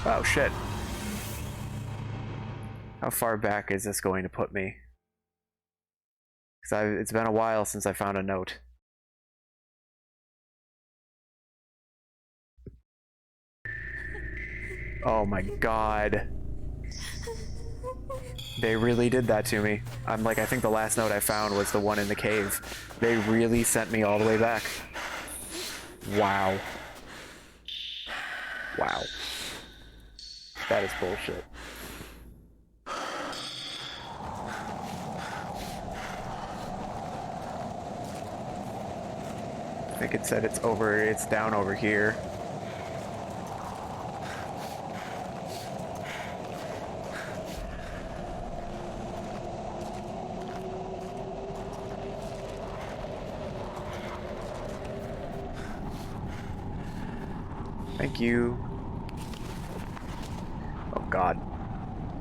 Oh shit. How far back is this going to put me? Because it's been a while since I found a note. Oh my god. They really did that to me. I'm like, I think the last note I found was the one in the cave. They really sent me all the way back. Wow. Wow. That is bullshit. I think it said it's down over here. Thank you. Oh god.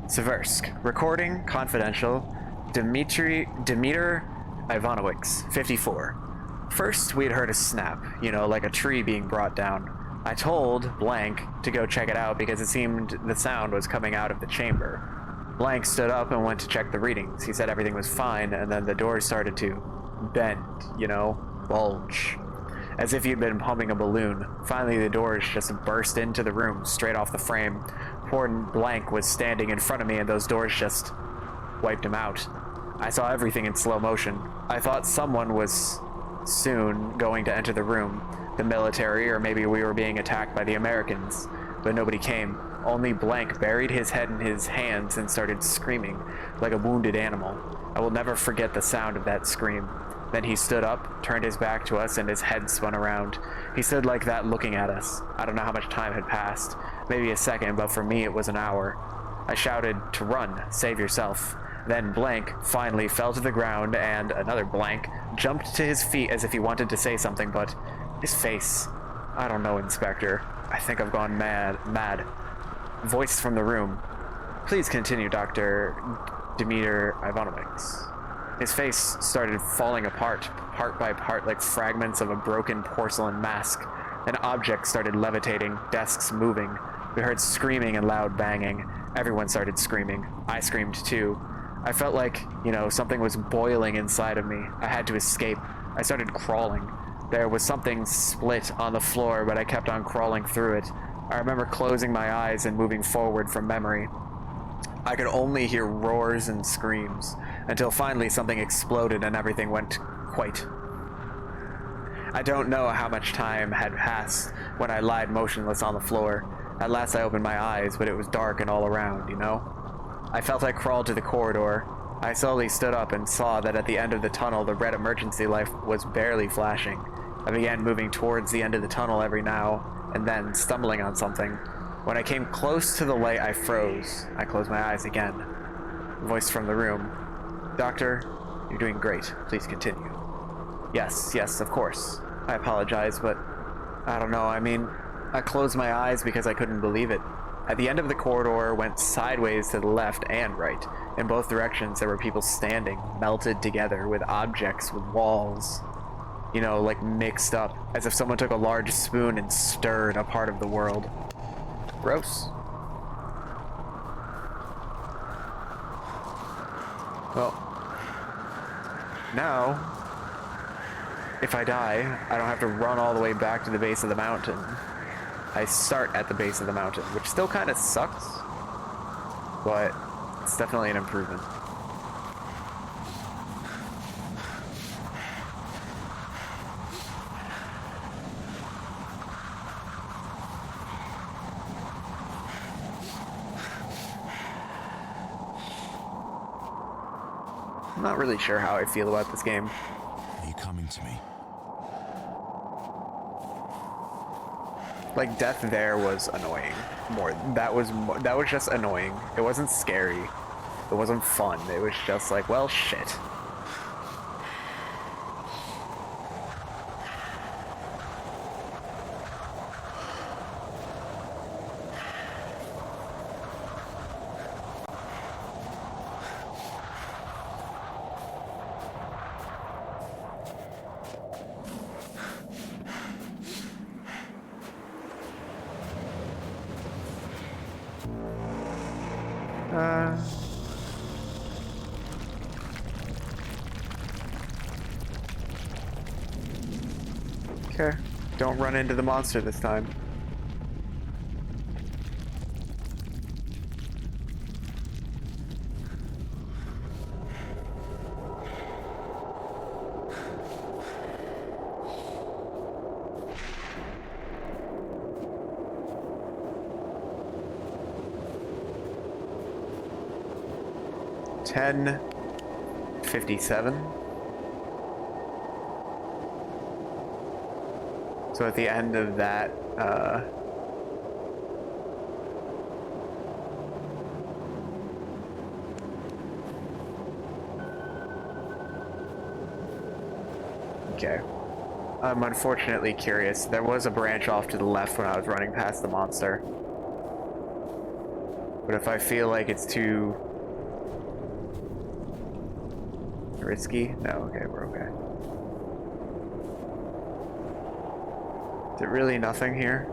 Seversk. Recording, confidential. Demeter Ivanovich, 54. First, we had heard a snap, you know, like a tree being brought down. I told Blank to go check it out because it seemed the sound was coming out of the chamber. Blank stood up and went to check the readings. He said everything was fine, and then the door started to bend, you know, bulge. As if he'd been pumping a balloon. Finally, the doors just burst into the room, straight off the frame. Poor Blank was standing in front of me, and those doors just wiped him out. I saw everything in slow motion. I thought someone was soon going to enter the room. The military, or maybe we were being attacked by the Americans. But nobody came. Only Blank buried his head in his hands and started screaming, like a wounded animal. I will never forget the sound of that scream. Then he stood up, turned his back to us, and his head spun around. He stood like that looking at us. I don't know how much time had passed. Maybe a second, but for me it was an hour. I shouted to run, save yourself. Then Blank finally fell to the ground, and another Blank jumped to his feet as if he wanted to say something, but his face... I don't know, Inspector. I think I've gone mad. Voice from the room. Please continue, Dr. Demeter Ivanovich. His face started falling apart, part by part, like fragments of a broken porcelain mask. An object started levitating, desks moving. We heard screaming and loud banging. Everyone started screaming. I screamed too. I felt like, you know, something was boiling inside of me. I had to escape. I started crawling. There was something split on the floor, but I kept on crawling through it. I remember closing my eyes and moving forward from memory. I could only hear roars and screams, until finally something exploded and everything went white. I don't know how much time had passed when I lied motionless on the floor. At last I opened my eyes, but it was dark and all around, you know? I felt I crawled to the corridor. I slowly stood up and saw that at the end of the tunnel the red emergency light was barely flashing. I began moving towards the end of the tunnel every now and then, stumbling on something. When I came close to the light, I froze. I closed my eyes again. Voice from the room. Doctor, you're doing great. Please continue. Yes, of course. I apologize, but I don't know. I mean, I closed my eyes because I couldn't believe it. At the end of the corridor went sideways to the left and right. In both directions, there were people standing, melted together, with objects, with walls. You know, like mixed up, as if someone took a large spoon and stirred a part of the world. Gross. Well, now, if I die, I don't have to run all the way back to the base of the mountain. I start at the base of the mountain, which still kind of sucks, but it's definitely an improvement. I'm not really sure how I feel about this game. Are you coming to me? Like, death there was annoying. That was just annoying. It wasn't scary. It wasn't fun. It was just like, well, shit. Okay. Don't run into the monster this time. $10.57. So at the end of that, okay. I'm unfortunately curious. There was a branch off to the left when I was running past the monster. But if I feel like it's too risky, no, okay, we're okay. Is it really nothing here?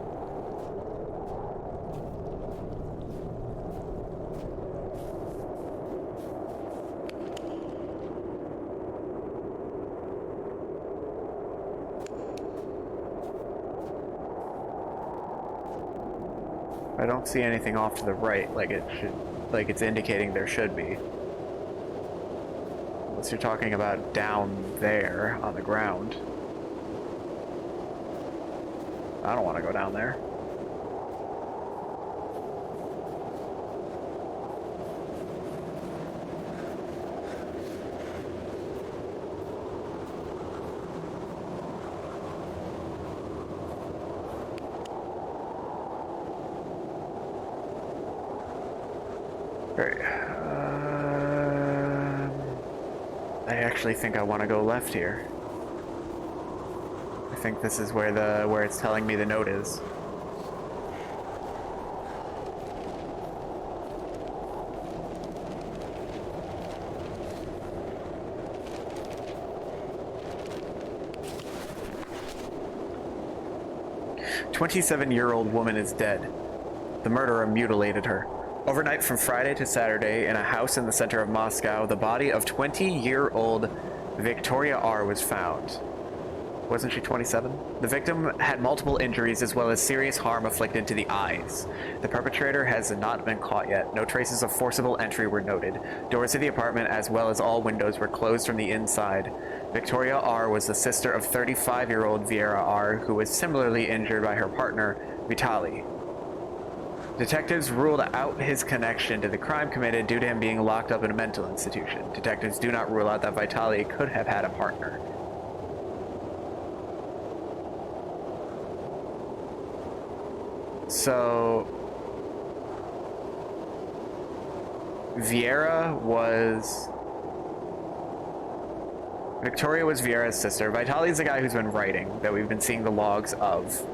I don't see anything off to the right like it should, like it's indicating there should be. Unless you're talking about down there on the ground. I don't want to go down there. Alright. I actually think I want to go left here. I think this is where it's telling me the note is. A 27-year-old woman is dead. The murderer mutilated her. Overnight from Friday to Saturday, in a house in the center of Moscow, the body of 20-year-old Victoria R. was found. Wasn't she 27? The victim had multiple injuries as well as serious harm afflicted to the eyes. The perpetrator has not been caught yet. No traces of forcible entry were noted. Doors to the apartment as well as all windows were closed from the inside. Victoria R. was the sister of 35-year-old Viera R., who was similarly injured by her partner, Vitaly. Detectives ruled out his connection to the crime committed due to him being locked up in a mental institution. Detectives do not rule out that Vitaly could have had a partner. So Victoria was Viera's sister. Vitaly is the guy who's been writing, that we've been seeing the logs of.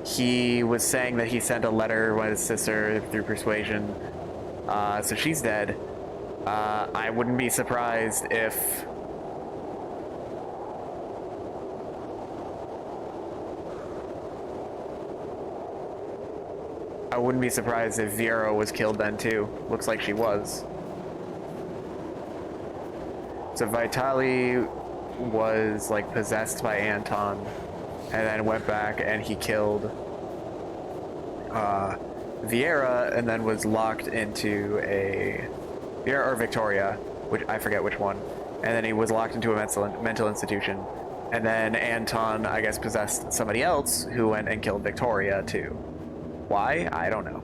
He was saying that he sent a letter with his sister through persuasion. So she's dead. I wouldn't be surprised if... I wouldn't be surprised if Viera was killed then too. Looks like she was. So Vitaly was like possessed by Anton and then went back and he killed Viera and then was locked into a... Viera or Victoria, which I forget which one. And then he was locked into a mental institution. And then Anton, I guess, possessed somebody else who went and killed Victoria too. Why? I don't know.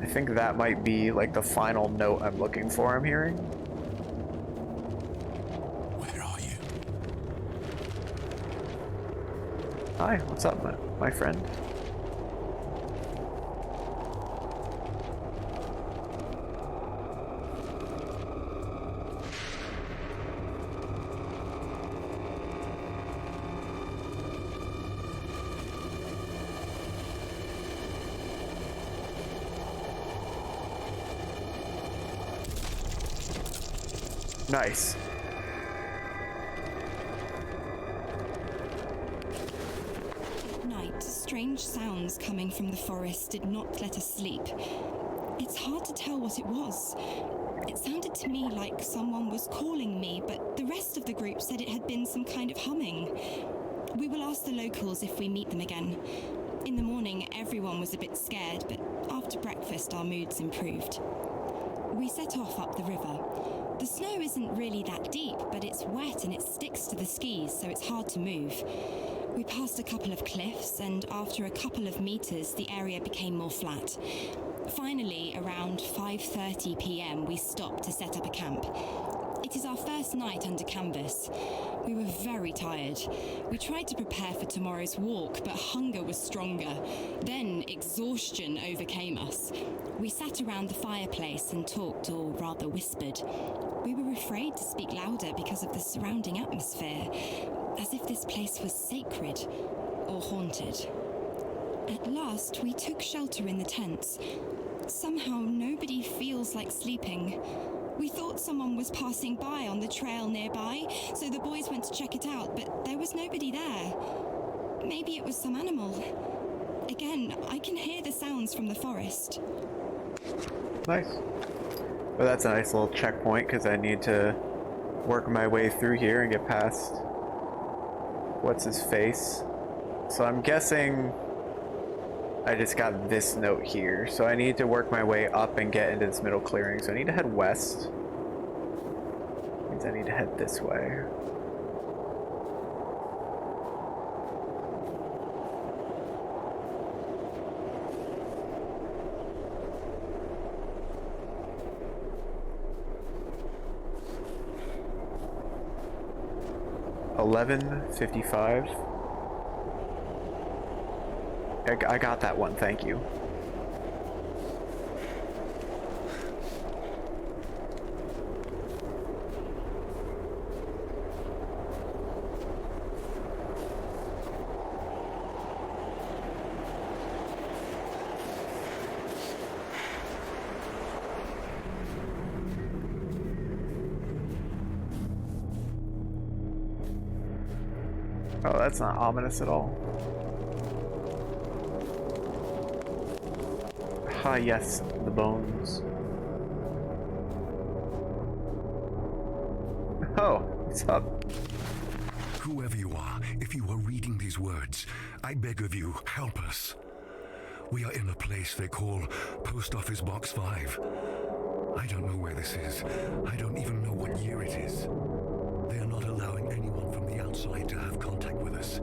I think that might be like the final note I'm looking for, I'm hearing. Where are you? Hi, what's up, my friend? Nice. strange sounds coming from the forest did not let us sleep. It's hard to tell what it was. It sounded to me like someone was calling me, but the rest of the group said it had been some kind of humming. We will ask the locals if we meet them again. In the morning, everyone was a bit scared, but after breakfast, our moods improved. We set off up the river. The snow isn't really that deep, but it's wet and it sticks to the skis, so it's hard to move. We passed a couple of cliffs, and after a couple of meters, the area became more flat. Finally, around 5:30 p.m., we stopped to set up a camp. It is our first night under canvas. We were very tired. We tried to prepare for tomorrow's walk, but hunger was stronger. Then exhaustion overcame us. We sat around the fireplace and talked, or rather whispered. We were afraid to speak louder because of the surrounding atmosphere, as if this place was sacred or haunted. At last, we took shelter in the tents. Somehow, nobody feels like sleeping. We thought someone was passing by on the trail nearby, so the boys went to check it out, but there was nobody there. Maybe it was some animal. Again, I can hear the sounds from the forest. Nice. Well, that's a nice little checkpoint, because I need to work my way through here and get past what's his face. So I'm guessing I just got this note here, so I need to work my way up and get into this middle clearing. So I need to head west. Means I need to head this way. $11.55. I got that one, thank you. Oh, that's not ominous at all. Ah, yes, the bones. Oh, what's up? Whoever you are, if you are reading these words, I beg of you, help us. We are in a place they call Post Office Box 5. I don't know where this is. I don't even know what year it is. They are not allowing anyone from the outside to have contact with us.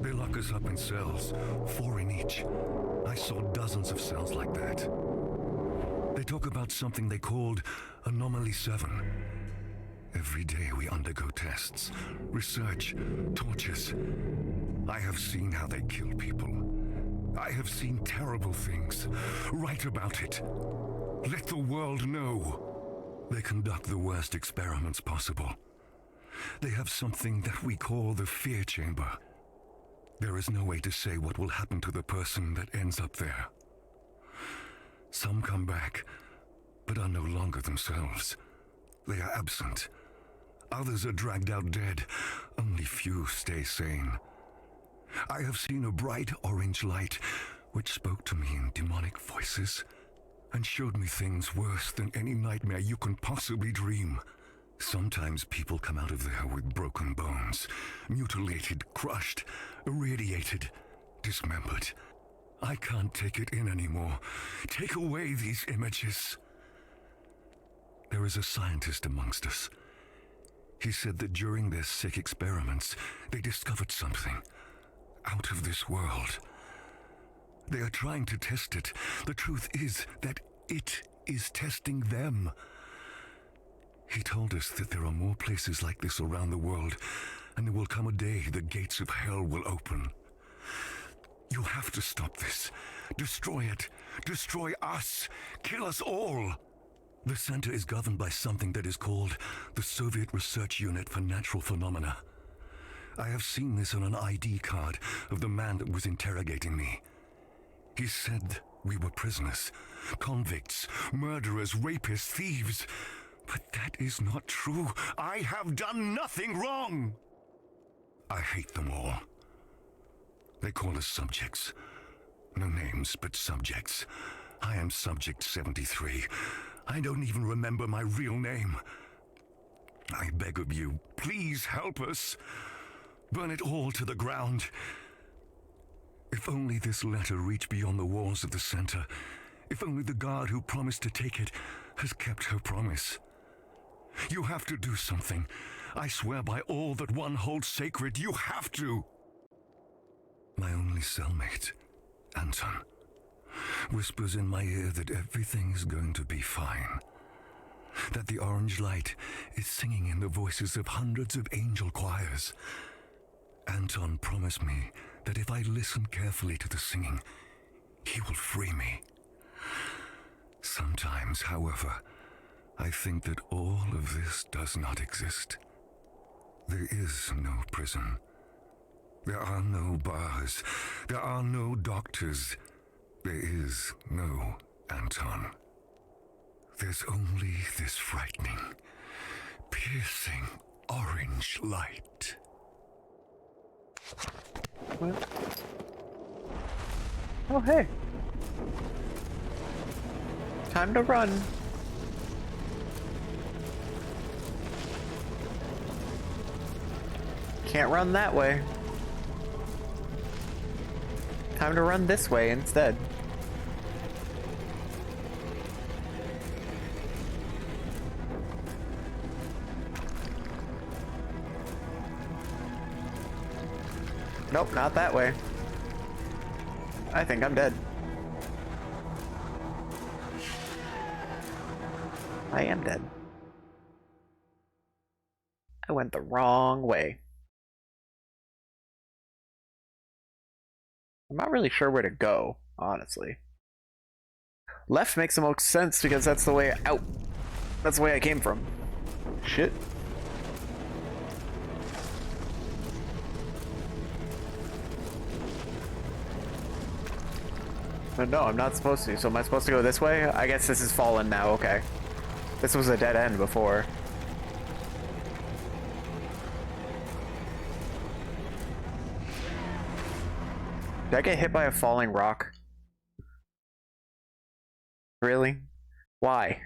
They lock us up in cells, 4 in each. I saw dozens of cells like that. They talk about something they called Anomaly 7. Every day we undergo tests, research, tortures. I have seen how they kill people. I have seen terrible things. Write about it. Let the world know. They conduct the worst experiments possible. They have something that we call the fear chamber. There is no way to say what will happen to the person that ends up there. Some come back, but are no longer themselves. They are absent. Others are dragged out dead. Only few stay sane. I have seen a bright orange light which spoke to me in demonic voices and showed me things worse than any nightmare you can possibly dream. Sometimes people come out of there with broken bones, mutilated, crushed, irradiated, dismembered. I can't take it in anymore. Take away these images. There is a scientist amongst us. He said that during their sick experiments, they discovered something out of this world. They are trying to test it. The truth is that it is testing them. He told us that there are more places like this around the world, and there will come a day the gates of hell will open. You have to stop this. Destroy it. Destroy us. Kill us all. The center is governed by something that is called the Soviet Research Unit for Natural Phenomena. I have seen this on an ID card of the man that was interrogating me. He said we were prisoners, convicts, murderers, rapists, thieves. But that is not true. I have done nothing wrong. I hate them all. They call us subjects. No names, but subjects. I am Subject 73. I don't even remember my real name. I beg of you, please help us. Burn it all to the ground. If only this letter reached beyond the walls of the center. If only the guard who promised to take it has kept her promise. You have to do something. I swear by all that one holds sacred, you have to. My only cellmate, Anton, whispers in my ear that everything is going to be fine. That the orange light is singing in the voices of hundreds of angel choirs. Anton promised me that if I listen carefully to the singing, he will free me. Sometimes, however, I think that all of this does not exist. There is no prison. There are no bars. There are no doctors. There is no Anton. There's only this frightening, piercing orange light. What? Oh, hey. Time to run. Can't run that way. Time to run this way instead. Nope, not that way. I think I'm dead. I am dead. I went the wrong way. I'm not really sure where to go, honestly. Left makes the most sense because that's the way out. That's the way I came from. Shit. But no, I'm not supposed to. So am I supposed to go this way? I guess this is fallen now, okay. This was a dead end before. Did I get hit by a falling rock? Really? Why?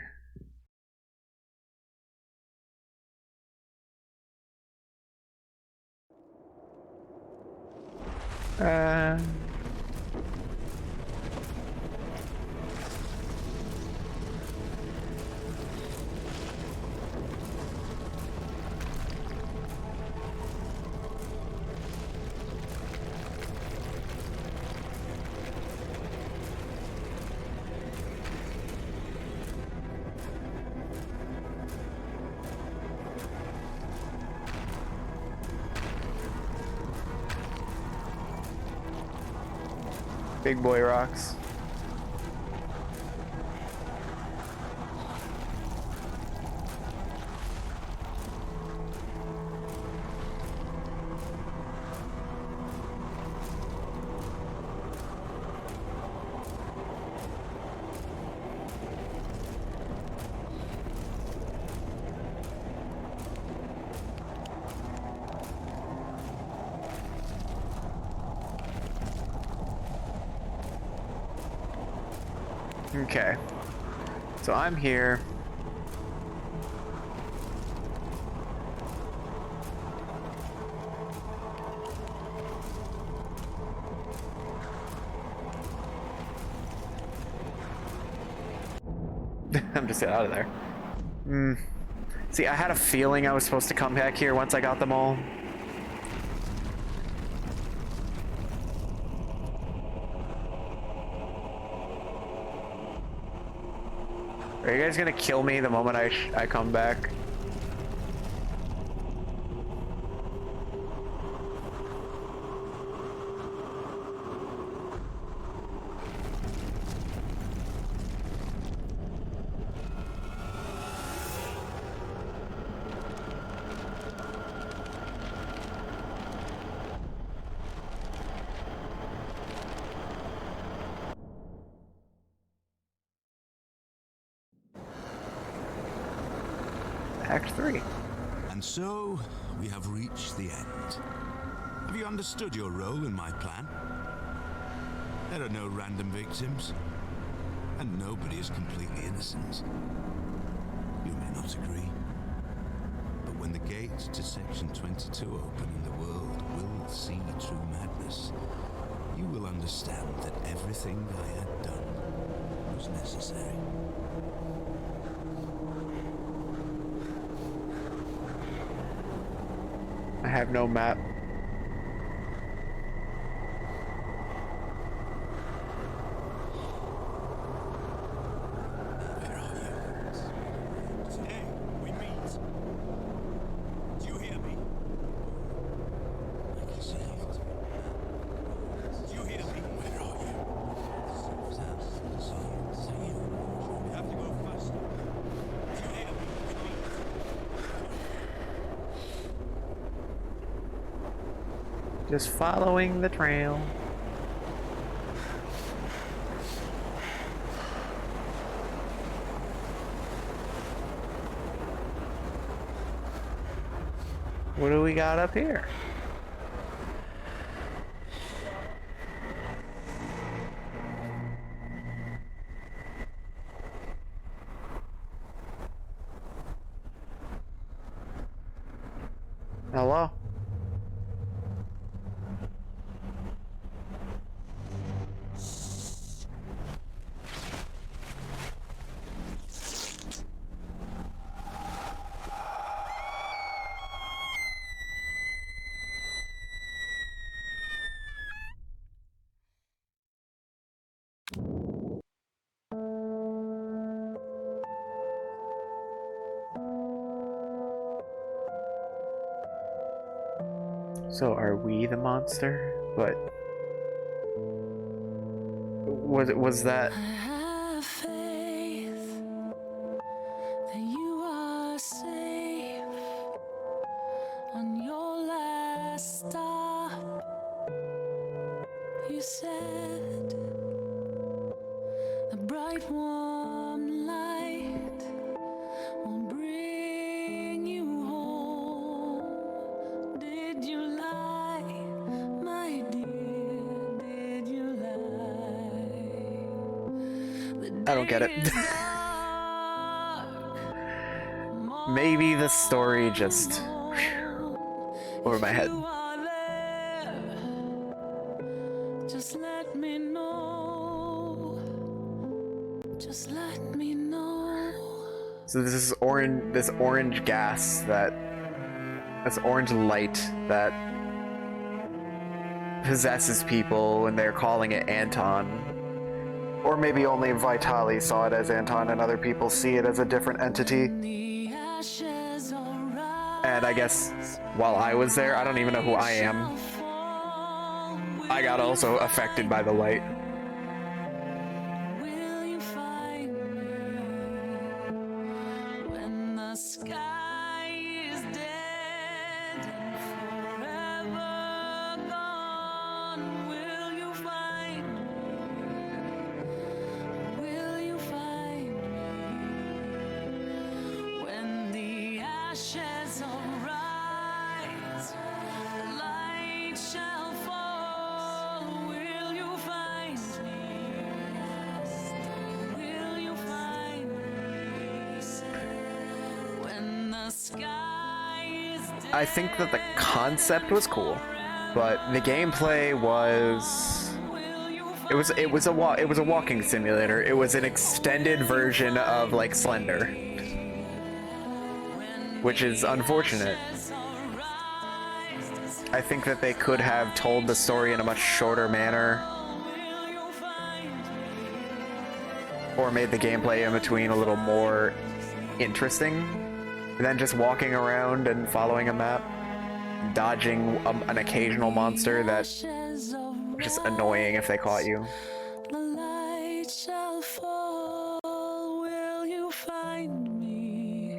Big boy rocks. Okay, so I'm here. I'm just out of there. See, I had a feeling I was supposed to come back here once I got them all. Are you guys gonna kill me the moment I come back? Act 3. And so we have reached the end. Have you understood your role in my plan? There are no random victims, and nobody is completely innocent. You may not agree, but when the gates to Section 22 open and the world will see true madness, you will understand that everything I had done was necessary. I have no map. Where are you? Today we meet. Do you hear me? I can see you. Do you hear me? Where are you? You have to go faster. Do you hear me? Just following the trail. What do we got up here? Hello? So are we the monster? But was that I have faith that you are safe on your last stop. You said the bright warm light will bring you home. Did you lie, my dear? Did you lie? I don't get it. Maybe the story just over my head. Just let me know. Just let me know. So this is orange. This orange gas this orange light that possesses people, and they're calling it Anton. Or maybe only Vitali saw it as Anton, and other people see it as a different entity. And I guess while I was there, I don't even know who I am. I got also affected by the light. Will you find me when the sky is dead and forever gone? Will you find me? Will you find me when the ashes arise? The light shall fall. Will you find me? Will you find me when the sky is dead? I think that the concept was cool, but the gameplay was it was a walking simulator. It was an extended version of like Slender, which is unfortunate. I think that they could have told the story in a much shorter manner, or made the gameplay in between a little more interesting than just walking around and following a map, dodging an occasional monster that was just annoying if they caught you. The light shall fall. Will you find me?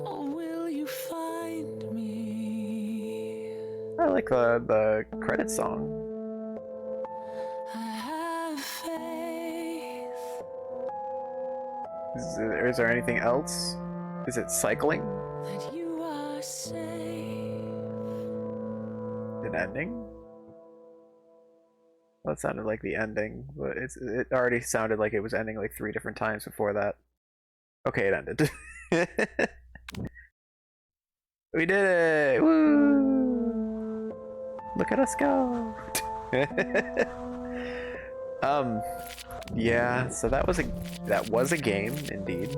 Or will you find me? I like the credit song. I have faith. Is there anything else? Is it cycling? That you are safe. an ending? Well, that sounded like the ending, but it already sounded like it was ending like 3 different times before that. Okay, it ended. We did it! Woo! Look at us go! Yeah, so that was a game indeed.